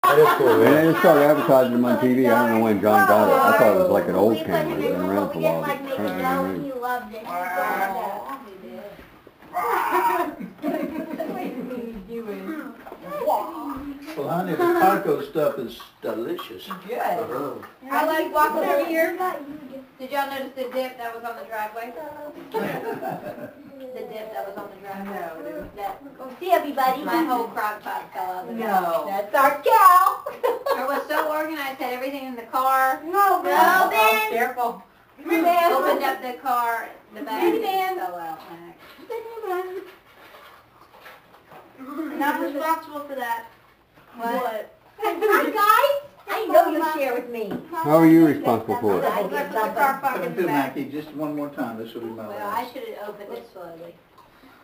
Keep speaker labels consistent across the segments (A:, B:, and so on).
A: That is cool,
B: And
A: yeah.
B: they just started advertising them on TV. I don't know when John got it. I thought it was like an old camera. It's been around for a while. But apparently
C: He loved it.
D: Well, honey, the taco stuff is delicious.
E: Good.
C: I like walking over here. Did y'all notice the dip that was on the driveway? The dip that was on the driveway.
E: No.
C: Go see everybody. My whole crock pot fell out of the
E: No.
C: That's our cow. I was so organized, had everything in the car. No, Ben.
E: Careful.
C: Opened up the car, the bag fell out. Not responsible for that. What? Hi guys. I know you share with me.
B: how are you responsible for it?
C: I put the car parked in
D: Come
C: the
D: to
C: back.
D: Mackie, just one more time. This will be my
C: Well, I
D: last.
C: should have opened it slowly.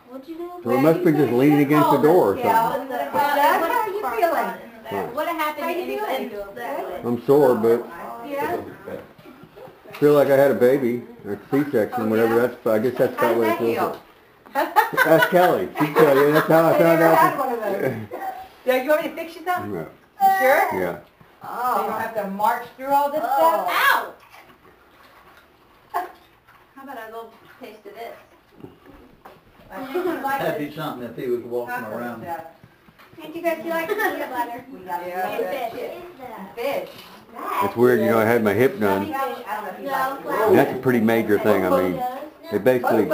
C: What'd you do?
B: So it must be just leaning against the door or something.
C: How are you feeling? What happened to anything to it?
B: I'm sore, but
C: Yeah?
B: feel like I had a baby, or C-section, whatever. That's, I guess that's about what it feels like. Ask Kelly. She'd tell you. That's how I found out.
E: Yeah, you want me to fix you something?
B: Yeah.
E: You sure?
B: Yeah.
E: So you don't have to march through all this stuff?
C: Ow! How about a little taste of this?
D: That'd be something if he was walking around.
C: Can't you guys like peanut butter?
E: We got
C: And
E: fish.
C: fish.
E: Fish.
B: It's weird, you know, I had my hip done.
E: I don't know if you like
B: And that's a pretty major thing. I mean, they basically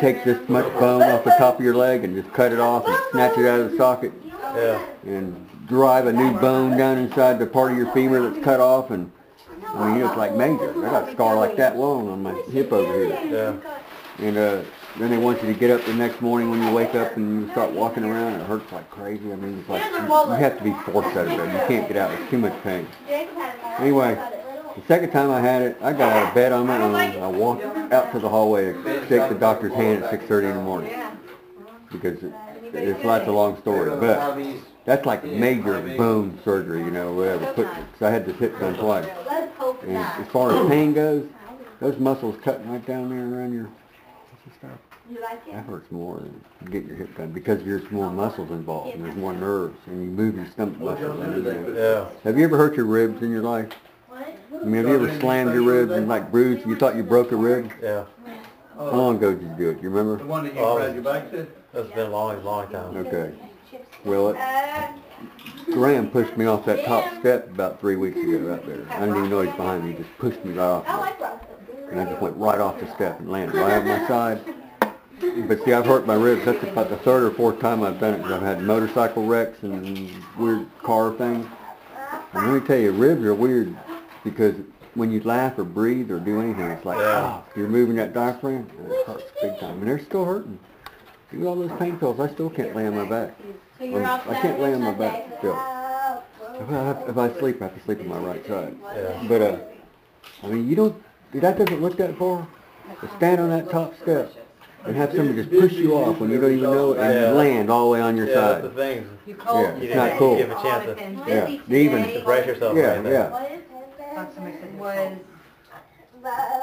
B: take this much bone off the top of your leg and just cut it off and snatch it out of the socket
A: Yeah.
B: and drive a new bone down inside the part of your femur that's cut off. And I mean, it's like major. I got a scar like that long on my hip over here.
A: Yeah.
B: And then they want you to get up the next morning when you wake up and you start walking around. And it hurts like crazy. I mean, it's like you have to be forced out of bed. You can't get out. It's too much pain. Anyway, the second time I had it, I got out of bed on my own. I walked out to the hallway to shake the doctor's hand at 6:30 in the morning. Because it's a long story. But that's like major bone surgery, you know, whatever. Because I had this hip done twice. And as far as pain goes, those muscles cutting right down there around your stuff, that hurts more than getting your hip done because there's more muscles involved and there's more nerves and you move your stomach muscles.
A: Yeah.
B: Have you ever hurt your ribs in your life? I mean, have you ever slammed your ribs and like bruised? You thought you broke a rib?
A: Yeah.
B: How long ago did you do it? You remember?
D: The one that you ride your bike to?
A: That's been a long, long time.
B: Okay. Well, Graham pushed me off that top step about 3 weeks ago out there. I didn't even know he was behind me. He just pushed me right off. And I just went right off the step and landed right on my side. But see, I've hurt my ribs. That's about the third or fourth time I've done it. Because I've had motorcycle wrecks and weird car things. And let me tell you, ribs are weird because when you laugh or breathe or do anything, it's like, oh, you're moving that diaphragm, and it hurts big time. And they're still hurting. Even all those pain pills, I still can't lay on my back. I can't lay on my back still. If I sleep, I have to sleep on my right side.
A: Yeah.
B: But, I mean, that doesn't look that far. To stand on that top step and have somebody just push you off when you don't even know it and you land all the way on your
A: Yeah,
B: side.
A: that's the thing.
B: Yeah, it's not cool.
A: Give a chance to
B: Yeah,
A: brace yourself.
B: yeah,
A: right there.
B: yeah.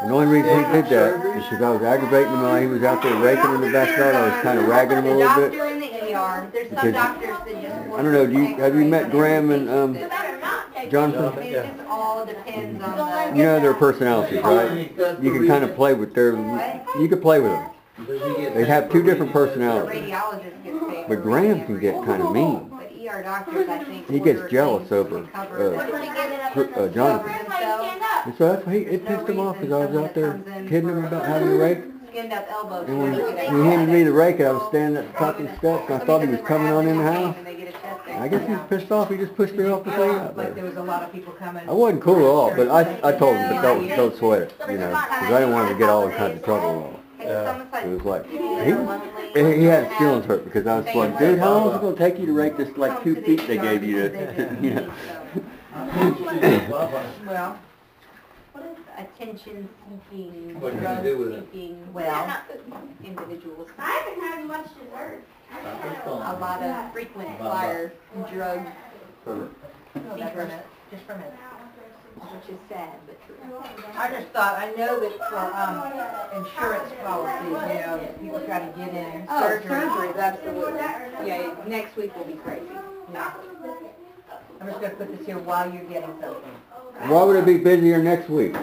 B: And the only reason he did that is because I was aggravating him while he was out there raking in the backyard. I was kind of ragging him a little bit.
C: Doctor in the ER. There's some
B: Because-
C: doctors that just
B: I don't know, have you met Graham and Jonathan?
C: It just all depends on the...
B: You know their personalities, right? You can kind of play with you can play with them. They have two different personalities.
C: Radiologist gets paid.
B: But Graham can get kind of mean.
C: But ER doctors, I think...
B: He gets jealous over Jonathan. And so that's why it pissed him off because I was out there kidding him about having a rake.
C: Skinned up elbows.
B: And when he handed me the rake, I was standing at the top of the steps and I thought he was coming on in the house. I guess he was pissed off. He just pushed me off the thing out
E: Like there
B: there.
E: was a lot of people coming.
B: I wasn't cool at all, but I told him, don't sweat it, you know, because I didn't want him to get all kinds of trouble and all. It was like, he had his feelings hurt because I was like, dude, how long is it going to take you to rake this like 2 feet they gave you to, you know?
E: Well,
C: Attention seeking,
D: What are you gonna do with it?
C: seeking,
E: well,
C: individuals.
F: I haven't had much dessert.
C: A lot of frequent flyer drug
E: just for a minute. Just for a minute.
C: which is sad but true.
E: I just thought, I know that for insurance policies, you know, people try to get in surgery.
C: Surgeries, absolutely. Yeah, next week will be crazy.
E: Yeah. I'm just gonna put this here while you're getting something.
B: Why would it be busier next week?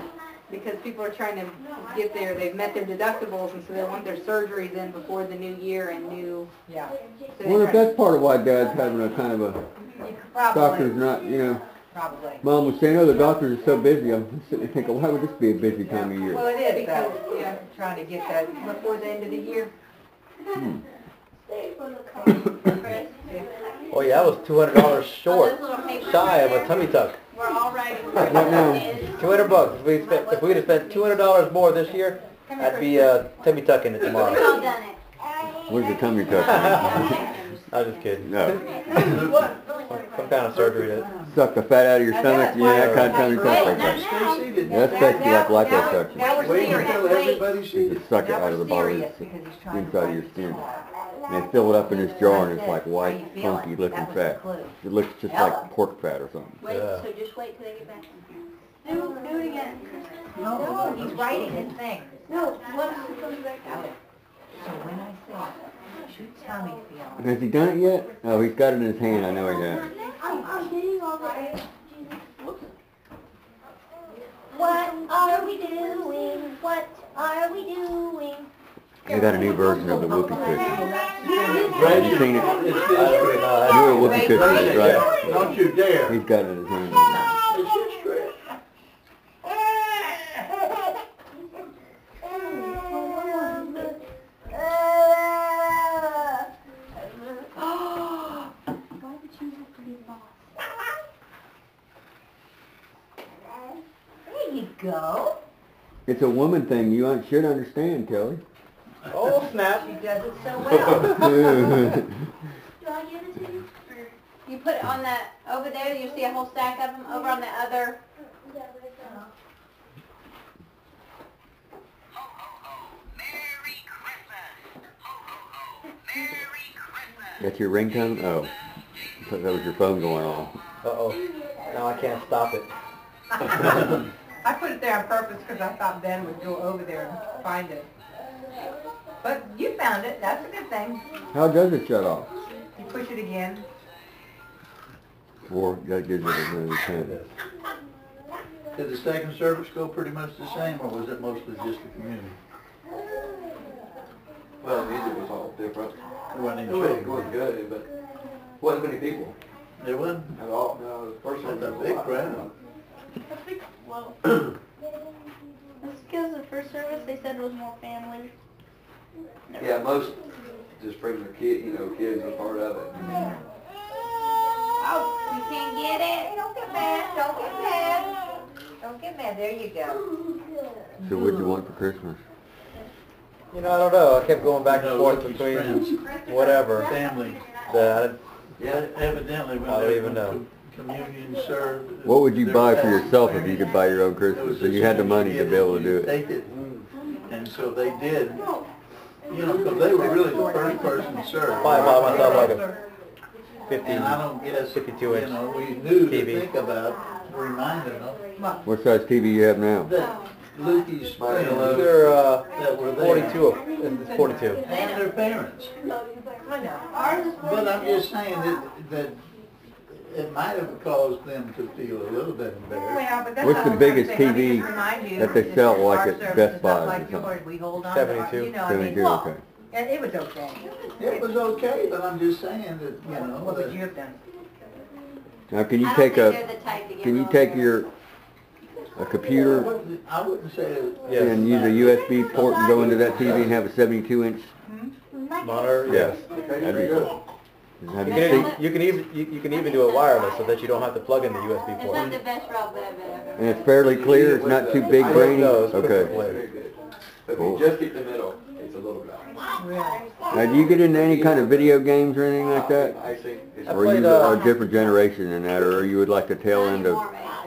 C: Because people are trying to they've met their deductibles, and so they want their surgeries in before the new year and new.
E: Yeah.
C: So
B: Well, if that's part of why Dad's having a kind of a
E: Probably.
B: doctor's not, you know.
E: Probably.
B: Mom was saying, oh, the doctors are so busy. I'm sitting there thinking, why would this be a busy time of year?
E: Well, it is because, trying to get that
C: before the end of the year.
A: Oh yeah, I was $200 short, shy of a tummy tuck.
C: We're all right.
B: What now?
A: $200. If we'd have spent $200 more this year, I'd be tummy tucking it tomorrow.
C: We've all done it.
B: Where's the tummy tuck?
A: I'm just kidding.
B: No.
A: Some kind of surgery that.
B: Suck the fat out of your stomach, yeah, that kind of tummy tuck.
C: Wait,
B: Like
C: not
B: that.
C: now.
D: Stacy didn't.
B: That's basically like liposuction.
E: Now we're
D: Wait
E: serious.
D: until everybody
B: You
D: sees it.
B: just suck it
E: Now
B: out of the
E: we're
B: body,
E: serious because he's trying to
B: inside of
E: find
B: your
E: the
B: skin.
E: tumor.
B: And they fill it up in this jar and it's
E: That's
B: like
E: it.
B: white,
E: How you feeling?
B: funky looking
E: That was
B: fat.
E: the clue.
B: It looks just like pork fat or something.
C: Wait,
A: Yeah.
C: so just wait till they get back. Do it again.
E: No, he's writing his thing.
C: No, once it comes back
E: Got it. So when I say, shoot tummy feeling.
B: Has he done it yet? Oh, he's got it in his hand, I know he has.
F: I'm getting all the eggs.
C: What are we doing? What are we doing?
B: They got a new version of the whoopee cushion.
D: Right.
B: Have you seen it?
D: It's this
B: Newer whoopee cushions, right?
D: Don't you dare.
B: He's got it in his hand.
D: It's just stretch.
F: Why would you have to be boss?
E: There you go.
B: It's a woman thing, you should understand, Kelly.
A: Oh snap!
E: She does it so well.
F: Do I give it to you?
C: You put it on that, over there, you see a whole stack of them, over on the other.
B: That's your ringtone? Oh. I thought that was your phone going off.
A: Uh-oh. Now I can't stop it.
E: I put it there on purpose because I thought Ben would go over there and find it. But you found it. That's a good thing.
B: How does it shut off?
E: You push it again.
B: Or that gives it another 10.
D: Did the second service go pretty much the same, or was it mostly just the community?
B: Well, the music was all different.
D: It wasn't
B: It
D: even
B: was
D: showing.
B: good, but wasn't many people.
D: There wasn't?
B: At all. No, the first
D: That's a big crowd.
F: That's because the first service they said was more family.
B: Yeah, most just bring their kid, kids are part of it.
C: Oh, you can't get
E: Hey,
C: it?
E: don't get mad. Don't get mad. Don't get mad. There you go.
B: So what'd you want for Christmas?
A: You know, I don't know. I kept going back and
D: No,
A: forth
D: Lucky's
A: between
D: friends.
A: whatever.
D: Family. Evidently, when
A: I don't
D: they
A: even know.
D: went to communion served.
B: What would you
D: their
B: buy for
D: fast
B: yourself if
D: family.
B: you could buy your own
D: There
B: Christmas?
D: was
B: So you
D: this
B: had the
D: one
B: money to
D: kid
B: be able to
D: that
B: do it.
D: they didn't. And so they did, because they were really the first person to serve.
A: Probably buy myself like a 50,
D: And I don't guess,
A: 52 inch
D: we knew to
A: TV.
D: think about reminding them
B: What size TV you have now?
D: that Lukey's friends
A: They're
D: that were there
A: 42. It's 42.
D: and their parents.
E: I know.
F: Ours is
D: But I'm just saying that it might have caused them to feel a little bit embarrassed.
E: Well, but that's
B: What's
E: all
B: the
E: I'm trying to
B: biggest
E: say. Let me
B: TV
E: just remind you
B: that they
E: that
B: sell, like,
E: our
B: at
E: service
B: Best
E: is not
B: Buy or
E: like
B: something?
E: yours. We hold on
A: 72.
E: to our, you know, I mean,
B: 72, okay.
E: and it was okay.
D: It was okay, but I'm just saying that,
E: What would you have done?
B: Now, can you
C: I don't
B: take
C: think
B: a,
C: they're the type to get
B: can you
C: real
B: take
C: embarrassed.
B: a computer
D: I wouldn't say it.
A: Yes.
B: and use a USB port and go into that TV and have a 72-inch?
A: Monitor, yes.
B: That'd be cool. Have
A: You
B: you
A: can,
B: seen?
A: you can even you can even do it wireless so that you don't have to plug in the USB
C: It's not
A: port.
C: the best route that I've ever.
B: And it's fairly clear, it's not too big grainy?
A: No, it's crystal
B: Okay.
A: clear.
B: Cool.
G: keep the middle, it's a little bit.
B: Now, do you get into any kind of video games or anything like that?
G: I think it's
A: I
B: Or are you
A: played,
B: a different generation than that, or are you would like the tail end of?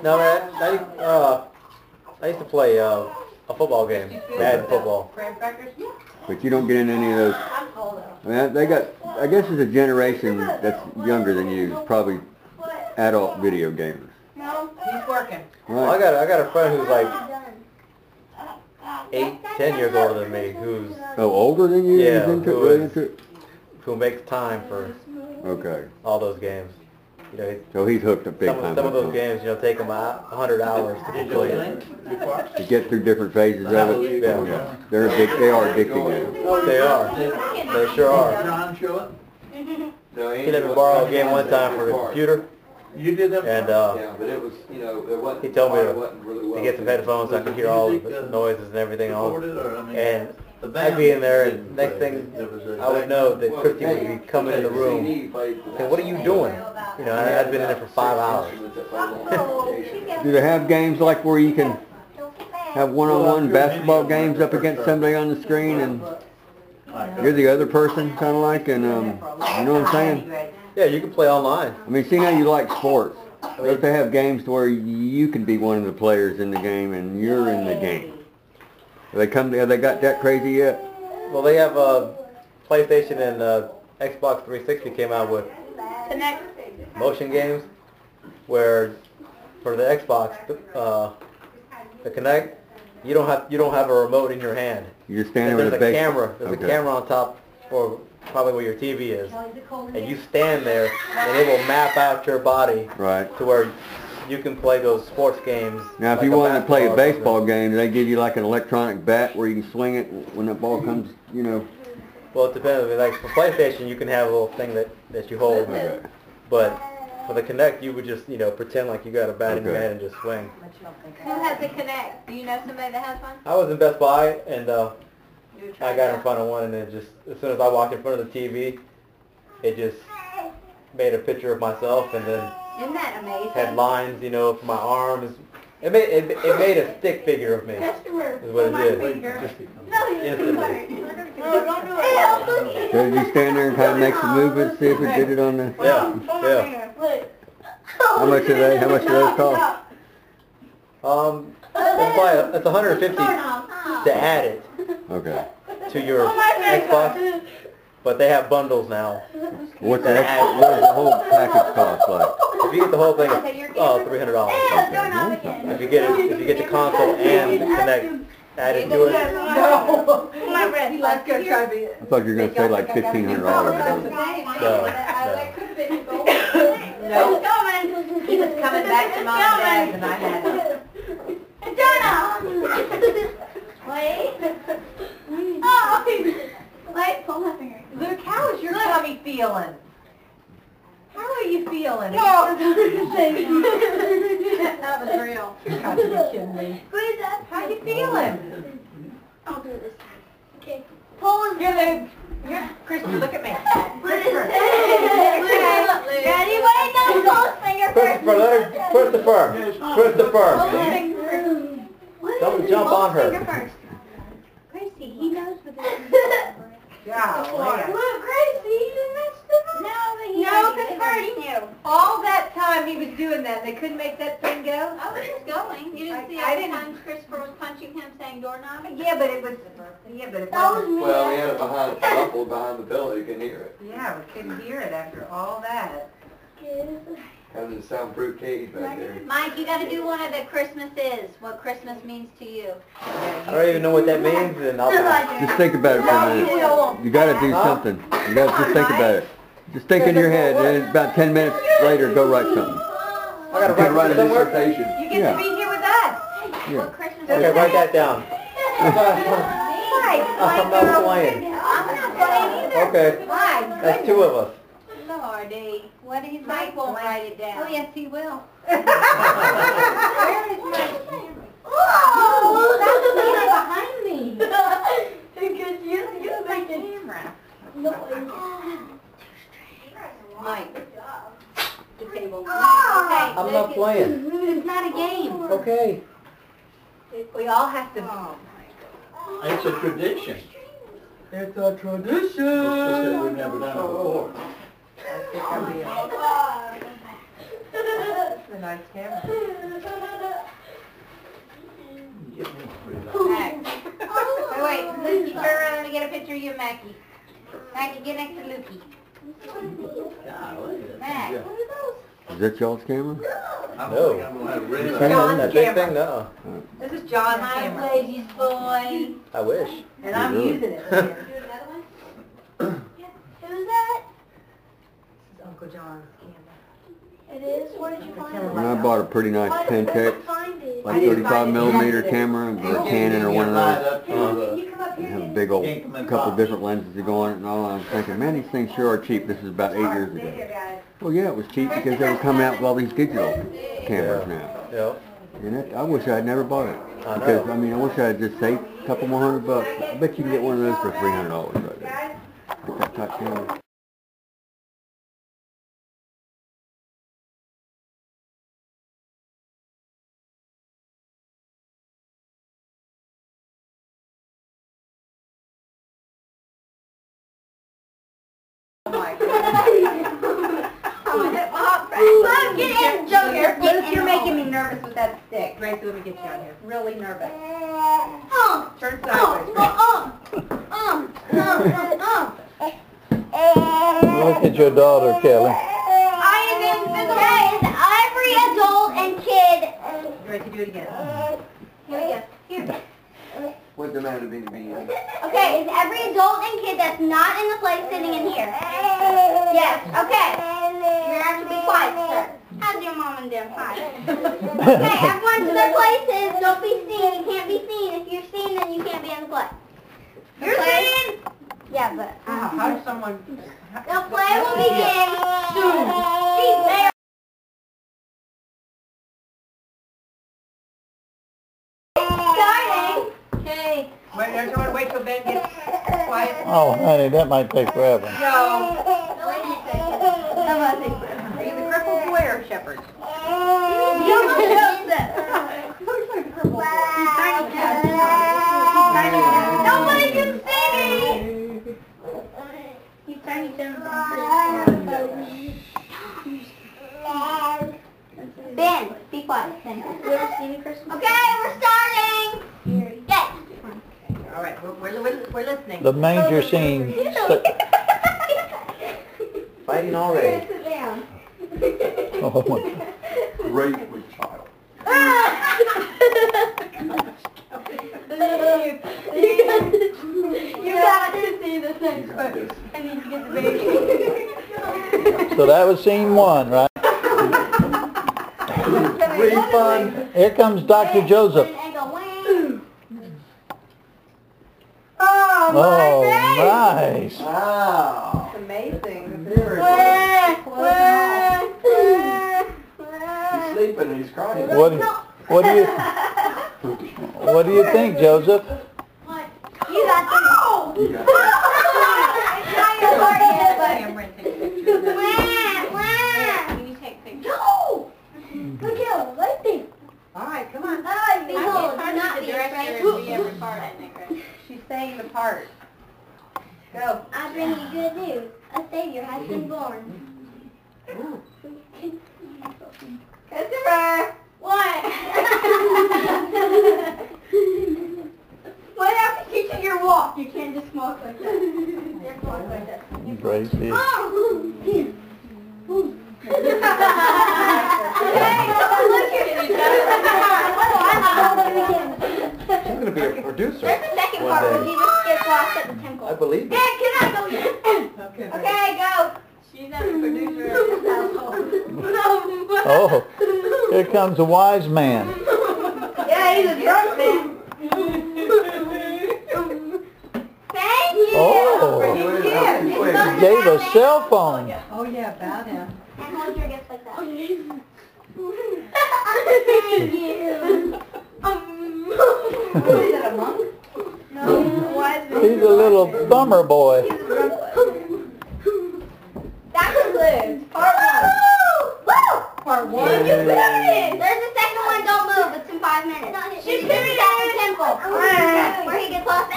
A: No, man, I used to play a football game, Madden football.
E: Graham crackers?
B: But you don't get into any of those. I mean, they got. I guess it's a generation that's younger than you. It's probably adult video gamers.
E: He's working.
A: Well, I got a friend who's like 8, 10 years older than me, who's
B: Oh, older than you?
A: Yeah,
B: Who's into,
A: who
B: really
A: is-
B: into it?
A: who makes time for
B: Okay.
A: all those games. You know,
B: So he's hooked up big
A: some
B: time.
A: of those games, you know, take him 100 hours to complete it.
B: To get through different phases of it.
A: Yeah.
B: They are addicting games.
A: They are. They sure are.
D: John show it?
A: He let me borrow a game one time for the computer,
D: You did that?
A: and
G: Yeah, but it was, you know, it wasn't.
A: he told me
G: it wasn't really
A: to
G: well
A: get some
G: done.
A: headphones so I could hear all the noises and everything on.
D: Recorded, or, I mean,
A: And
D: the band
A: I'd be in there, and
D: didn't
A: next
D: play.
A: thing
D: There was a-
A: I would know that Christy would be coming in the room. And what are you doing? You know, I'd been in there for 5 hours.
B: Do they have games like where you can have one-on-one basketball games up against somebody on the screen and you're the other person, kind of like, and you know what I'm saying?
A: Yeah, you can play online.
B: I mean, see, now you like sports. Don't they have games to where you can be one of the players in the game and you're in the game? Have they got that crazy yet?
A: Well, they have PlayStation and Xbox 360 came out with
F: Connect.
A: motion games, where for the Xbox, the Kinect, you don't have a remote in your hand.
B: You just stand there
A: There's
B: with
A: a
B: a base.
A: camera. There's a camera on top, or probably where your TV is, and you stand there, and it will map out your body
B: Right.
A: to where you can play those sports games.
B: Now, if
A: like
B: you wanted to play a
A: basketball or
B: baseball game, do they give you like an electronic bat where you can swing it when the ball comes, you know?
A: something. Well, it depends. I mean, like for PlayStation, you can have a little thing that you hold, but for the Kinect, you would just, you know, pretend like you got a bat in your
B: Okay.
A: hand and just swing.
C: Who has the Connect? Do you know somebody that has one?
A: I was in Best Buy, and
C: You
A: I
C: tried
A: got in
C: that?
A: front of one, and it just, as soon as I walked in front of the TV, it just made a picture of myself, and then
C: Isn't that amazing?
A: had lines, you know, for my arms. It made a stick figure of me,
F: Customer.
A: is what it did.
F: No, you
A: Instantly.
F: No, don't do it.
B: So did you stand there and kind of make some movements, see if it did it on the...
A: Yeah, yeah.
B: How much do those cost?
A: It's $150 to add it
B: Okay.
A: to your Xbox, but they have bundles now.
B: What does the whole package cost like?
A: If you get the whole thing, it's $300. If you get the console and the Kinect added to it,
E: No. Let's go try to be.
B: I thought you were going to say like $1,500.
A: no.
E: No.
C: He was coming back to mom and dad and I had him.
F: Wait. Oh. Wait, pull my finger.
E: Luke, how is your tummy feeling? How are you feeling?
F: No.
C: That was real.
E: You got to be kidding me.
F: Squeeze that.
E: How you feeling?
F: I'll do it this time. Okay. Pull his
E: Here, Luke. Here, Christy, look at me.
F: Christopher. Ready? Wait, no, pull his finger first.
A: Christopher, Christopher,
F: What
A: don't
F: is it?
A: jump
F: Pull
A: on
F: his
A: her.
F: finger first. Gracie, he knows what this is.
E: Yeah.
F: Look, Gracie, you messed it up. No, Christopher, you knew.
E: All that time he was doing that, they couldn't make that thing go?
C: Oh, it was going. You didn't see
E: I
C: all the
E: didn't-
C: times Christopher was punching him saying doorknob?
E: Yeah, but it was,
F: That was me.
G: Well, we had it muffled behind the pillow, you can hear it.
E: Yeah, we couldn't hear it after all that.
G: Kind of a soundproof cage back there.
C: Mike, you gotta do one of the Christmases, what Christmas means to you.
A: I don't even know what that means, and I'll pass.
B: Just think about it for a minute. You got to do something. You got to just think about it. Just think in your head, and about 10 minutes later, go write something.
A: I gotta
G: You can write
A: write
G: a
A: it somewhere.
G: dissertation.
E: You get
B: Yeah.
E: to be here with us.
B: Yeah.
C: What Christmas
A: Okay,
C: is
A: write that down.
C: Mike,
A: I'm not playing.
C: I'm not playing either.
A: Okay,
C: Mike,
A: that's 2 of us.
C: Lordy, what did Mike won't write it down? Oh, yes, he will.
F: Where is my camera? Oh, that's behind me. Because you make it.
C: Mike. The table.
F: Oh.
C: Okay,
A: I'm not playing.
C: it's not a game.
A: Okay.
E: We all have to.
D: It's a tradition.
A: It's a
D: It's just that we've never done it before.
E: It's a nice camera.
C: Max. Wait, Lukey, turn around and get a picture of you and Mackie. Mackie, get next to Lukey. Max.
B: Is that y'all's camera?
A: No.
E: John's
A: That big
E: camera.
A: thing, no.
E: This is John's
C: Hi,
E: camera.
C: ladies boy.
A: I wish.
E: And I'm
B: Really?
E: using it.
C: Do another one?
F: Who's that?
E: This is Uncle John's camera.
F: It is? Where did you find it?
B: And I bought a pretty nice
F: Why did you
B: Pentax,
F: find it?
B: like 35mm camera, or a Canon or one of those.
F: You come up
B: They
F: here.
B: have a big old couple of different lenses to go on it and all. I'm thinking, man, these things sure are cheap. This is about 8 years ago. Well, yeah, it was cheap because they were coming out with all these digital cameras now.
A: Yeah.
B: And I wish I had never bought it.
A: I know.
B: Because, I mean, I wish I had just saved a couple more $100. I bet you can get one of those for $300 right there. Get that type camera.
C: Look, get in, Joe, you're making me nervous with that stick.
E: Gracie, let me get you out here. Really nervous. Turn
C: Look
A: at your daughter, Kelly.
C: I am invisible. Every adult and kid.
E: Gracie, do it again.
C: Here we go. Here.
G: What's the matter with me?
C: Okay, is every adult and kid that's not in the place sitting in here? Yes, okay. You're gonna have to be quiet, sir. How's your mom and them? Hi. Okay, everyone to their places. Don't be seen. You can't be seen. If you're seen, then you can't be in the play. You're seen? Yeah, but...
E: How does someone...
C: The play will begin soon. She's there. Starting. Okay.
E: Wait, don't you want to wait till Ben gets quiet?
A: Oh, honey, that might take forever.
E: No. Are you the crippled boy or shepherd?
C: Nobody can see me! He's tiny Ben, be quiet. You ever seen me, Christmas? Okay, we're starting! Yes!
E: All right, we're listening.
A: The manger scene.
G: Fighting already.
C: Sit down.
A: Oh, my.
G: Great with child.
C: You got to see this next one. I need to get the baby.
A: So that was scene one, right?
G: Refund.
A: Here comes Dr. Joseph. Oh, nice.
G: Wow.
E: It's amazing.
G: He's sleeping and he's crying.
A: What do you think, Joseph?
C: You got this.
G: You got
E: Cameron, take pictures.
C: Can you take pictures? No! Look at him, right there.
E: All right, come on.
C: Behold, do not be afraid.
E: She's saying the part. Go.
C: I bring you good news. A Savior has been born. Christopher! What? Why do you have to teach you your walk? You can't just walk like that. You have to walk like that.
A: Gracie.
C: Oh! Hey, don't look at each other.
A: She's going to be a producer.
C: There's the second part where he just gets lost at the temple.
A: I believe
C: Yeah,
A: it.
C: can I go yet? Okay, go. She's not a producer of this household.
A: Oh, here comes a wise man.
C: Yeah, he's a drunk man. Thank you.
A: Oh, he gave a cell phone.
E: Oh, yeah, about him.
C: And hold your gifts like that. Thank you. Is that a monk? No, he's a wise man.
A: He's a little bummer boy.
C: That concludes part one. Woo! Part one. You can put it. There's a second one. Don't move. It's in 5 minutes. She's putting it at the temple. Where he gets lost.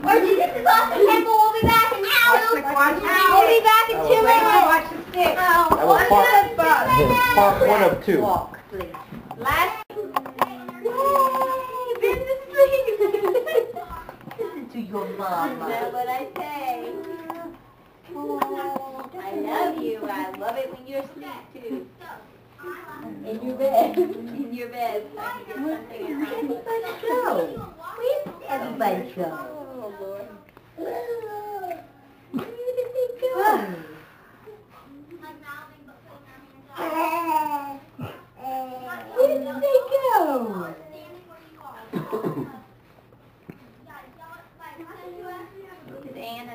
C: Where Jesus is lost in the temple. We'll be back in 2. We'll be back in 2 minutes.
E: Watch the stick.
A: That was part 1 of 2.
E: Walk, please.
C: Last.
E: Listen to your mama.
C: That's what I say. I love you. I love it when you're asleep too. In your bed. In your bed. So I can get something in my
E: Everybody go.
C: Oh Lord. Where did he go?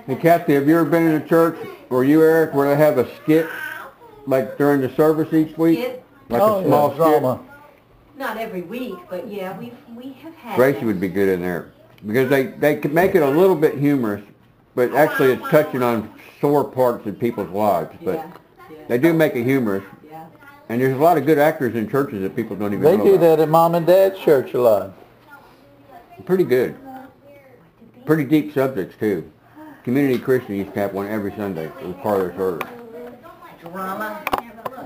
B: Hey, Kathy, have you ever been in a church, or you, Eric, where they have a skit, like during the service each week?
E: Skit?
B: Like a small skit?
A: drama.
E: Not every week, but yeah, we have had
B: Gracie
E: that.
B: would be good in there. Because they could make it a little bit humorous, but actually it's touching on sore parts of people's lives. But
E: Yeah,
B: they do make it humorous.
E: yeah.
B: And there's a lot of good actors in churches that people don't even
A: They
B: know
A: do
B: about.
A: that at Mom and Dad's church a lot.
B: Pretty good. Pretty deep subjects, too. Community Christian used to have one every Sunday. It was part of their service.
E: Drama.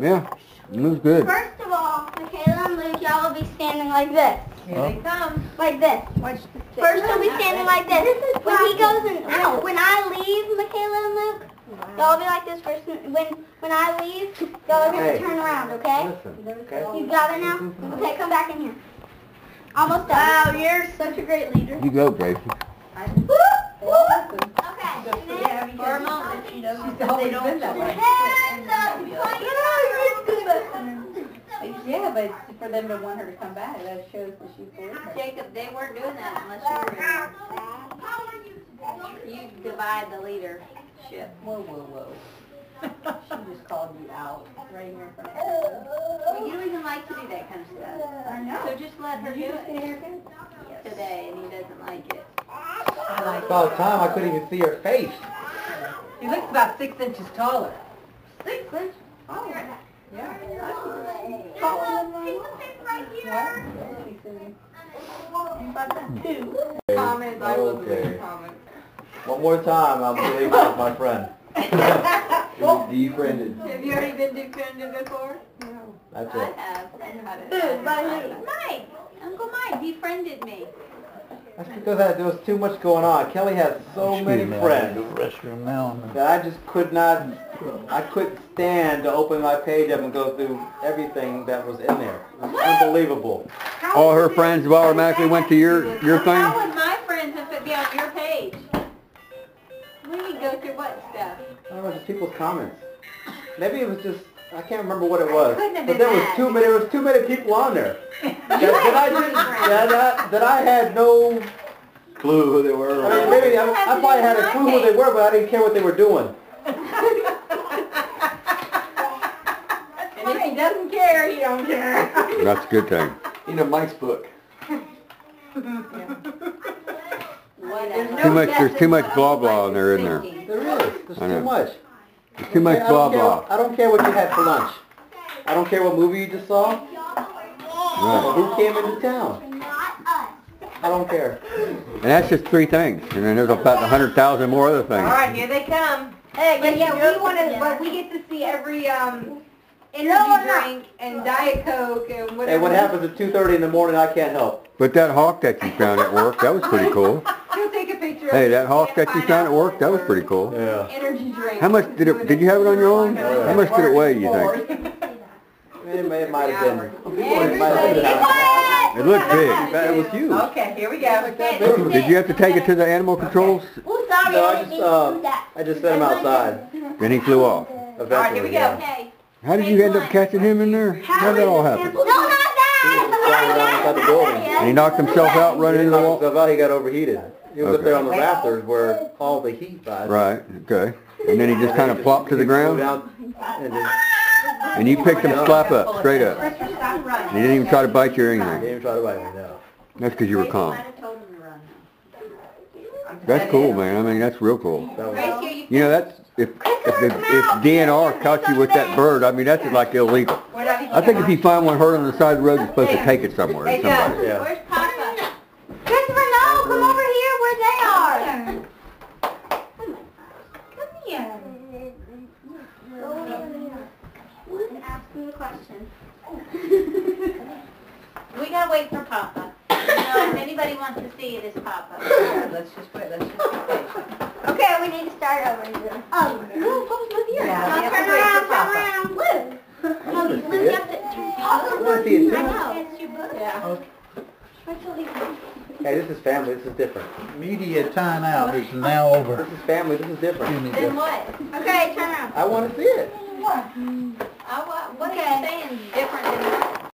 B: Yeah, it was good.
C: First of all, Michaela and Luke, y'all will be standing like this.
E: Here they come.
C: Like this. First you'll be standing like this. When he goes and when I leave, Michaela and Luke, y'all will be like this first. When I leave, y'all are going to turn around, okay? You got it now? Okay, come back in here. Almost done. Wow, you're such a great leader.
B: You go, Gracie.
C: Okay.
E: For a moment, you know, she's always been that way.
C: Hands up.
F: Yeah, but for them to want her to come back, that shows that she's for her.
H: Jacob, they weren't doing that unless you were in there. You divide the leadership.
F: Whoa, whoa, whoa. She just called you out right here in front of her.
H: Well, you don't even like to do that kind of stuff.
F: I know.
H: So just let her do it today, and he doesn't like it.
A: All the time, I couldn't even see her face.
E: He looks about 6 inches taller.
H: 6 inches.
E: Oh, yeah.
H: Comments, I love
A: Okay.
H: the comments.
A: One more time, I'll be with my friend.
G: Defriended.
H: Have you already been defriended before?
A: That's
H: I
A: it.
H: have.
C: Who? By who?
H: Mike. Uncle Mike defriended me.
A: That's because there was too much going on. Kelly has so many friends
I: Restroom now.
A: that I just could not, I couldn't stand to open my page up and go through everything that was in there. It was unbelievable.
B: All her friends automatically went to your
H: How
B: thing?
H: would my friends have to be on your page? We can go through what stuff?
A: I don't know, just people's comments. Maybe it was just, I can't remember what it was.
H: couldn't have
A: But
H: been
A: there was
H: that.
A: too many people on there. That I had no
G: Clue who they were.
A: I mean, maybe I probably had a clue who they were, but I didn't care what they were doing.
E: And if he doesn't care, he don't care.
B: That's a good thing.
G: You know, Mike's book.
B: There's too much blah blah in there, isn't there?
A: There is. There's
B: I know.
A: too much.
B: There's too much
A: I
B: blah
A: don't care-
B: blah.
A: I don't care what you had for lunch. I don't care what movie you just saw. Or
B: Right.
A: who came into town.
C: Not us.
A: I don't care.
B: And that's just 3 things. And then there's about 100,000 more other
E: All
B: things.
E: right, here they come.
C: Hey,
E: Yeah, we want to, but we get to see every energy drink and Diet Coke and whatever.
A: Hey, what happens at 2:30 in the morning, I can't help.
B: But that hawk that you found at work, that was pretty cool.
E: He'll take a picture of
B: Hey,
E: it.
B: that hawk that you found at work, that was pretty cool.
A: Yeah.
E: Energy drink.
B: How much did you have it on your own? How much did it weigh, do you think?
A: It might have been.
B: It looked big.
A: It was huge.
E: Okay, here we go.
B: Did you have to take it to the animal controls?
C: Oh, sorry,
A: No,
C: I
A: I
C: didn't
A: just,
C: mean to do that.
A: I just set him outside.
B: Then he flew off.
E: All right, here we go.
H: Okay.
B: How did you end up catching him in there? How did that all happen?
C: No, not
A: Flying around inside the building.
B: And he knocked himself out running into the wall?
A: Himself out, he got overheated. He was up
B: Okay.
A: there on the rafters where all the heat was.
B: Right, okay. And then he just kind of plopped to the ground?
A: And just
B: And you picked him slap up, straight up.
E: Stop running.
B: And he didn't even try to bite you or
A: didn't
B: anything.
A: even try to bite me, no.
B: That's because you were calm.
H: Might have told him to run.
B: That's cool, man. I mean, that's real cool.
A: That was,
H: Grace, here you
B: You know, that's, if DNR caught you with that bird, I mean, that's like illegal. I think if you find one hurt on the side of the road, you're supposed to take it somewhere to somebody.
A: yeah.
H: Where's Papa?
C: Christopher, no, come over here where they are. Come here. Ask him the question.
H: We gotta wait for Papa. If anybody wants to see it, it's Papa.
E: Let's just be patient.
C: Okay, we need to start over. Oh, Luke, what was with you?
E: Yeah, we have to
C: Turn
E: wait
C: around,
E: for Papa.
C: turn around. Luke. No, Luke, you have to turn
A: I want to see it
C: I
A: too.
C: know. It's your book.
H: Yeah.
A: Hey, this is family. This is different.
I: Media timeout is now over.
A: This is family. This is different.
H: Then what?
C: Okay, turn around.
A: I want to see it.
H: What are you saying?